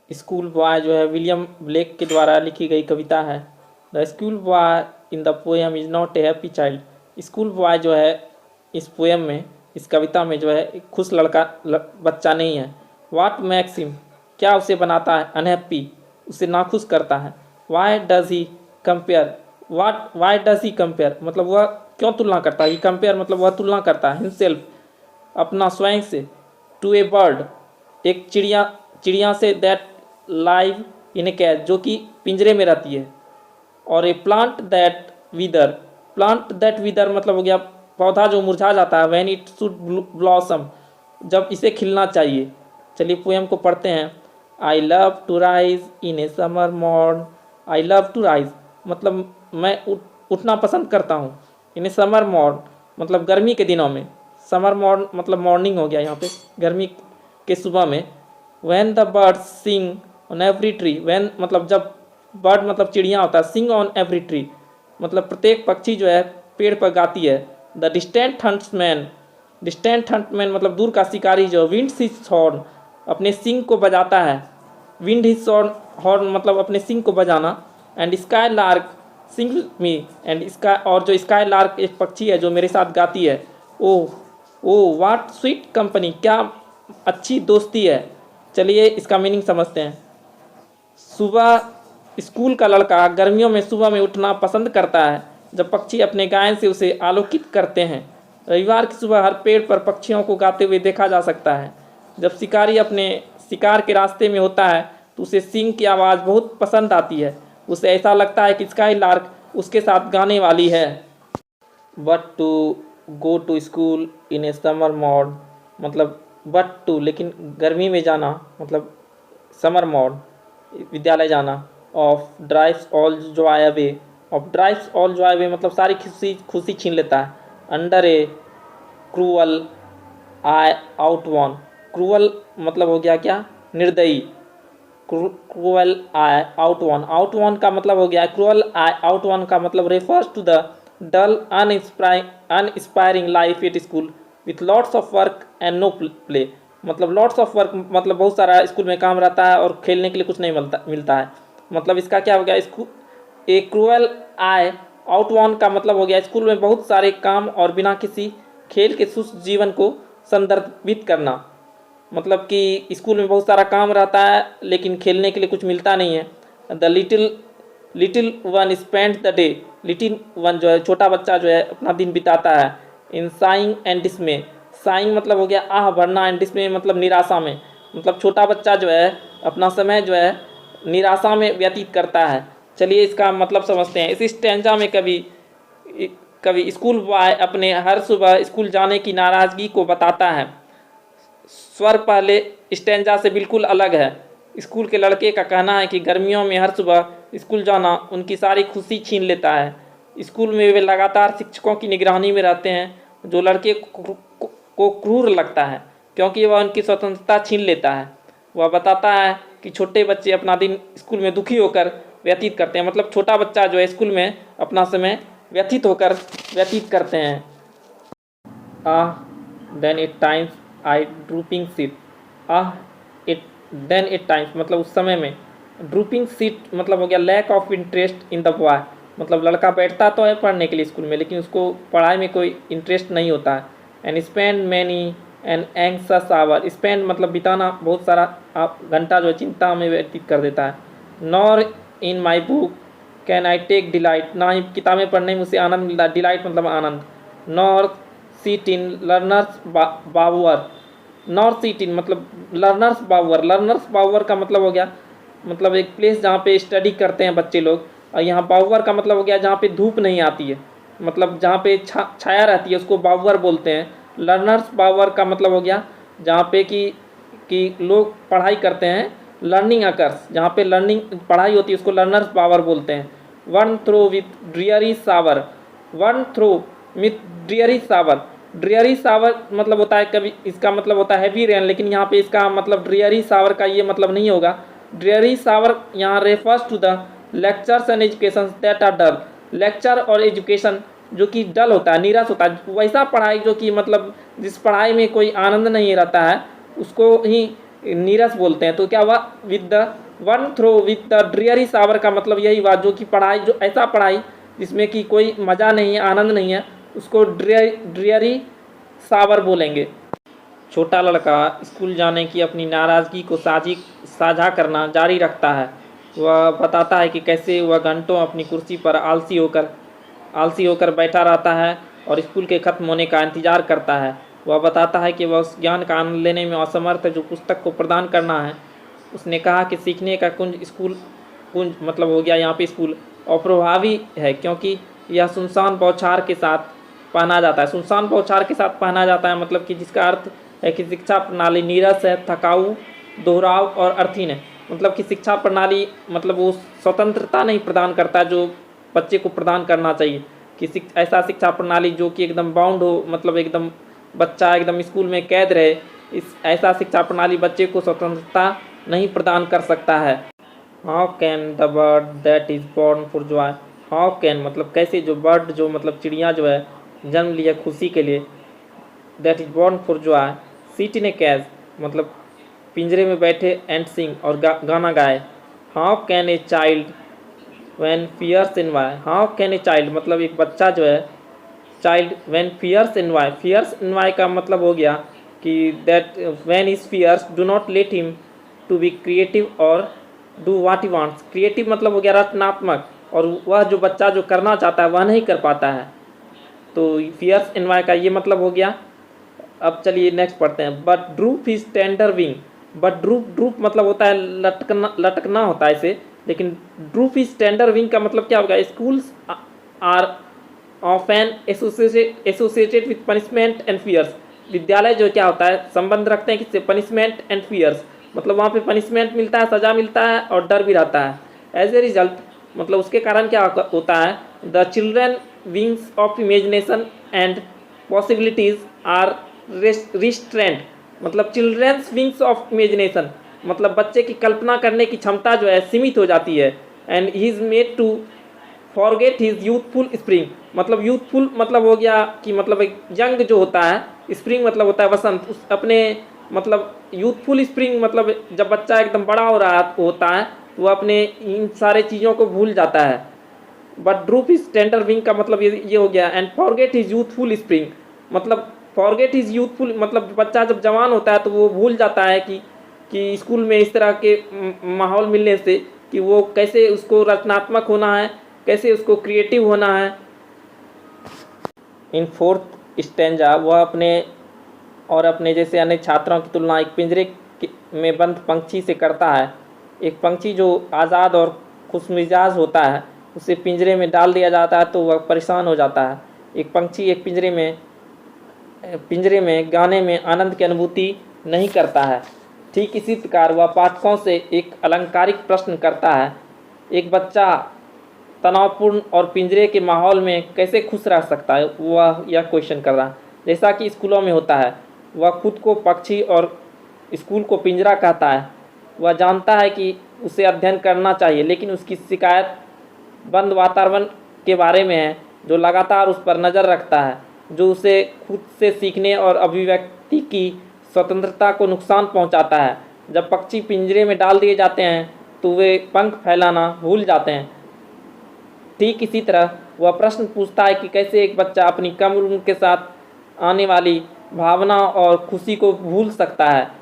School boy जो है William Blake के द्वारा लिखी गई कविता है। The school boy in the poem is not a happy child. School boy जो है इस पोएम में, इस कविता में जो है एक खुश बच्चा नहीं है। वाट मैक्स हिम, क्या उसे बनाता है अनहैप्पी, उसे नाखुश करता है। Why does he compare, why does he compare मतलब वह क्यों तुलना करता है। ही कंपेयर मतलब वह तुलना करता है हिमसेल्फ, अपना स्वयं से, टू ए बर्ड, एक चिड़िया से, दैट लाइव इन ए कैज, जो कि पिंजरे में रहती है, और ए प्लांट दैट विदर, प्लांट दैट विदर मतलब हो गया पौधा जो मुरझा जाता है। व्हेन इट शुड ब्लॉसम, जब इसे खिलना चाहिए। चलिए पोएम को पढ़ते हैं। I love to rise in a summer morn, I love to rise मतलब मैं उठना पसंद करता हूँ। इन ए समर मॉर्न मतलब गर्मी के दिनों में, समर मॉर्न मतलब मॉर्निंग हो गया यहाँ पे, गर्मी के सुबह में। When the birds sing on every tree, when मतलब जब, बर्ड मतलब चिड़िया होता है, सिंग ऑन एवरी ट्री मतलब प्रत्येक पक्षी जो है पेड़ पर गाती है। द डिस्टेंट हंट्समैन, डिस्टेंट हंटमैन मतलब दूर का शिकारी जो विंड्स हिज हॉर्न, अपने सिंग को बजाता है। विंड हिज हॉर्न मतलब अपने सिंग को बजाना। And skylark sing me, and sky, और जो स्काई लार्क एक पक्षी है जो मेरे साथ गाती है। ओह ओह वाट स्वीट कंपनी, क्या अच्छी दोस्ती है। चलिए इसका मीनिंग समझते हैं। सुबह स्कूल का लड़का गर्मियों में सुबह में उठना पसंद करता है, जब पक्षी अपने गायन से उसे आलोकित करते हैं। रविवार की सुबह हर पेड़ पर पक्षियों को गाते हुए देखा जा सकता है। जब शिकारी अपने शिकार के रास्ते में होता है तो उसे सींग की आवाज़ बहुत पसंद आती है। उसे ऐसा लगता है कि स्काई लार्क उसके साथ गाने वाली है। But to go to school in a summer morn मतलब बट टू लेकिन गर्मी में जाना मतलब समर मॉर्न विद्यालय जाना। Oh drives all joy away, oh drives all joy away मतलब सारी खुशी छीन लेता है। Under a cruel eye outworn, cruel मतलब हो गया क्या निर्दयी। Cruel eye outworn, outworn का मतलब हो गया क्रूअल आई आउट वन का मतलब refers to the dull uninspiring life at school with lots of work and no play मतलब लॉट्स ऑफ वर्क मतलब बहुत सारा स्कूल में काम रहता है और खेलने के लिए कुछ नहीं मिलता है। मतलब इसका क्या हो गया, स्कूल ए क्रूअल आई आउट वन का मतलब हो गया स्कूल में बहुत सारे काम और बिना किसी खेल के सुस्त जीवन को संदर्भित करना। मतलब कि स्कूल में बहुत सारा काम रहता है लेकिन खेलने के लिए कुछ मिलता नहीं है। The little one spend the day, little one जो है छोटा बच्चा जो है अपना दिन बिताता है इन साइंग एंड डिस्मे, साइंग मतलब हो गया आह भरना, एंड डिस्मे मतलब निराशा में। मतलब छोटा बच्चा जो है अपना समय जो है निराशा में व्यतीत करता है। चलिए इसका मतलब समझते हैं। इस स्टैंजा में कभी स्कूल बॉय अपने हर सुबह स्कूल जाने की नाराज़गी को बताता है। स्वर पहले स्टैंजा से बिल्कुल अलग है। स्कूल के लड़के का कहना है कि गर्मियों में हर सुबह स्कूल जाना उनकी सारी खुशी छीन लेता है। स्कूल में वे लगातार शिक्षकों की निगरानी में रहते हैं जो लड़के को क्रूर लगता है क्योंकि वह उनकी स्वतंत्रता छीन लेता है। वह बताता है कि छोटे बच्चे अपना दिन स्कूल में दुखी होकर व्यतीत करते हैं। मतलब छोटा बच्चा जो है स्कूल में अपना समय व्यतीत करते हैं। Then at times I drooping seat, then at times मतलब उस समय में, ड्रूपिंग सीट मतलब हो गया lack of interest in the boy मतलब लड़का बैठता तो है पढ़ने के लिए स्कूल में लेकिन उसको पढ़ाई में कोई इंटरेस्ट नहीं होता है। And spend many and anxious hour, spend मतलब बिताना बहुत सारा घंटा जो चिंता में व्यतीत कर देता है। Nor in my book can I take delight, ना ही किताबें पढ़ने में उसे आनंद मिलता है, डिलाइट मतलब आनंद। नॉर सीट इन लर्नर्स बावर, नॉर सीट इन मतलब लर्नर्स बावर, लर्नर्स बावर का मतलब हो गया मतलब एक प्लेस जहाँ पे स्टडी करते हैं बच्चे लोग। और यहाँ बावर का मतलब हो गया जहाँ पे धूप नहीं आती है, मतलब जहाँ पे छाया रहती है उसको बावर बोलते हैं। लर्नर्स बावर का मतलब हो गया जहाँ पे कि लोग पढ़ाई करते हैं, लर्निंग अकर्स, जहाँ पे लर्निंग पढ़ाई होती है उसको लर्नर्स बावर बोलते हैं। Worn through with dreary shower, worn through with dreary shower, dreary shower मतलब होता है कभी इसका मतलब होता है हैवी रेन, लेकिन यहाँ पे इसका मतलब ड्रियरी सावर का ये मतलब नहीं होगा। ड्रियरी सावर यहाँ refers to the lectures and education that are dull, lecture और एजुकेशन जो कि डल होता है, नीरस होता है, वैसा पढ़ाई जो कि मतलब जिस पढ़ाई में कोई आनंद नहीं रहता है उसको ही नीरस बोलते हैं। तो क्या हुआ, with the worn through with the dreary shower का मतलब यही हुआ, जो कि पढ़ाई, जो ऐसा पढ़ाई जिसमें कि कोई मज़ा नहीं है, आनंद नहीं है, उसको ड्रियरी शावर बोलेंगे। छोटा लड़का स्कूल जाने की अपनी नाराज़गी को साझा करना जारी रखता है। वह बताता है कि कैसे वह घंटों अपनी कुर्सी पर आलसी होकर बैठा रहता है और स्कूल के ख़त्म होने का इंतज़ार करता है। वह बताता है कि वह उस ज्ञान का आनंद लेने में असमर्थ है जो पुस्तक को प्रदान करना है। उसने कहा कि सीखने का कुंज मतलब हो गया यहाँ पे स्कूल, अप्रभावी है क्योंकि यह सुनसान बौछार के साथ पहना जाता है। सुनसान बौछार के साथ पहना जाता है मतलब कि जिसका अर्थ है कि शिक्षा प्रणाली नीरस है, थकाऊ, दोहराव और अर्थहीन है। मतलब कि शिक्षा प्रणाली मतलब वो स्वतंत्रता नहीं प्रदान करता जो बच्चे को प्रदान करना चाहिए, कि ऐसा शिक्षा प्रणाली जो कि एकदम बाउंड हो, मतलब एकदम बच्चा एकदम स्कूल में कैद रहे, ऐसा शिक्षा प्रणाली बच्चे को स्वतंत्रता नहीं प्रदान कर सकता है। How can the bird that is born for Joy, how can मतलब कैसे, जो बर्ड जो मतलब चिड़िया जो है जन्म लिया खुशी के लिए, that is born for joy sit in a cage मतलब पिंजरे में बैठे एंड सिंग और गाना गाए। How can a child when fears annoy, how can a child मतलब एक बच्चा जो है, child when fears annoy का मतलब हो गया कि that when is fears do not let him to be creative और do what he wants. Creative मतलब हो गया रचनात्मक, और वह जो बच्चा जो करना चाहता है वह नहीं कर पाता है। तो फियर्स इन वाई का ये मतलब हो गया। अब चलिए नेक्स्ट पढ़ते हैं। But drupe his tender wing, but drupe मतलब होता है लटकना होता है इसे, लेकिन ड्रूप हिज टेंडर विंग का मतलब क्या होगा, schools are often associated with punishment and fears. विद्यालय जो क्या होता है संबंध रखते हैं किससे, पनिशमेंट एंड फियर्स, मतलब वहाँ पे पनिशमेंट मिलता है, सज़ा मिलता है और डर भी रहता है। एज ए रिजल्ट मतलब उसके कारण क्या होता है, the children wings of imagination and possibilities are restraint, मतलब चिल्ड्रंस विंग्स ऑफ इमेजिनेशन मतलब बच्चे की कल्पना करने की क्षमता जो है सीमित हो जाती है। And he is made to forget his youthful spring, मतलब यूथफुल मतलब हो गया कि मतलब एक यंग जो होता है, स्प्रिंग मतलब होता है वसंत, उस अपने मतलब यूथफुल स्प्रिंग मतलब जब बच्चा एकदम बड़ा हो रहा होता है तो वह अपने इन सारे चीज़ों को भूल जाता है। But drupe is tender wing का मतलब ये हो गया। And forget his youthful spring मतलब फॉरगेट इज यूथफुल मतलब बच्चा जब जवान होता है तो वो भूल जाता है कि स्कूल में इस तरह के माहौल मिलने से कि वो कैसे उसको रचनात्मक होना है, कैसे उसको क्रिएटिव होना है। इन फोर्थ स्टेंजा वह अपने जैसे अन्य छात्रों की तुलना एक पिंजरे में बंद पंछी से करता है। एक पंछी जो आज़ाद और खुशमिजाज होता है उसे पिंजरे में डाल दिया जाता है तो वह परेशान हो जाता है। एक पंछी एक पिंजरे में गाने में आनंद की अनुभूति नहीं करता है। ठीक इसी प्रकार वह पाठकों से एक अलंकारिक प्रश्न करता है, एक बच्चा तनावपूर्ण और पिंजरे के माहौल में कैसे खुश रह सकता है, वह यह क्वेश्चन कर रहा है। जैसा कि स्कूलों में होता है, वह खुद को पक्षी और स्कूल को पिंजरा कहता है। वह जानता है कि उसे अध्ययन करना चाहिए, लेकिन उसकी शिकायत बंद वातावरण के बारे में है जो लगातार उस पर नज़र रखता है, जो उसे खुद से सीखने और अभिव्यक्ति की स्वतंत्रता को नुकसान पहुंचाता है। जब पक्षी पिंजरे में डाल दिए जाते हैं तो वे पंख फैलाना भूल जाते हैं। ठीक इसी तरह वह प्रश्न पूछता है कि कैसे एक बच्चा अपनी कम उम्र के साथ आने वाली भावना और खुशी को भूल सकता है।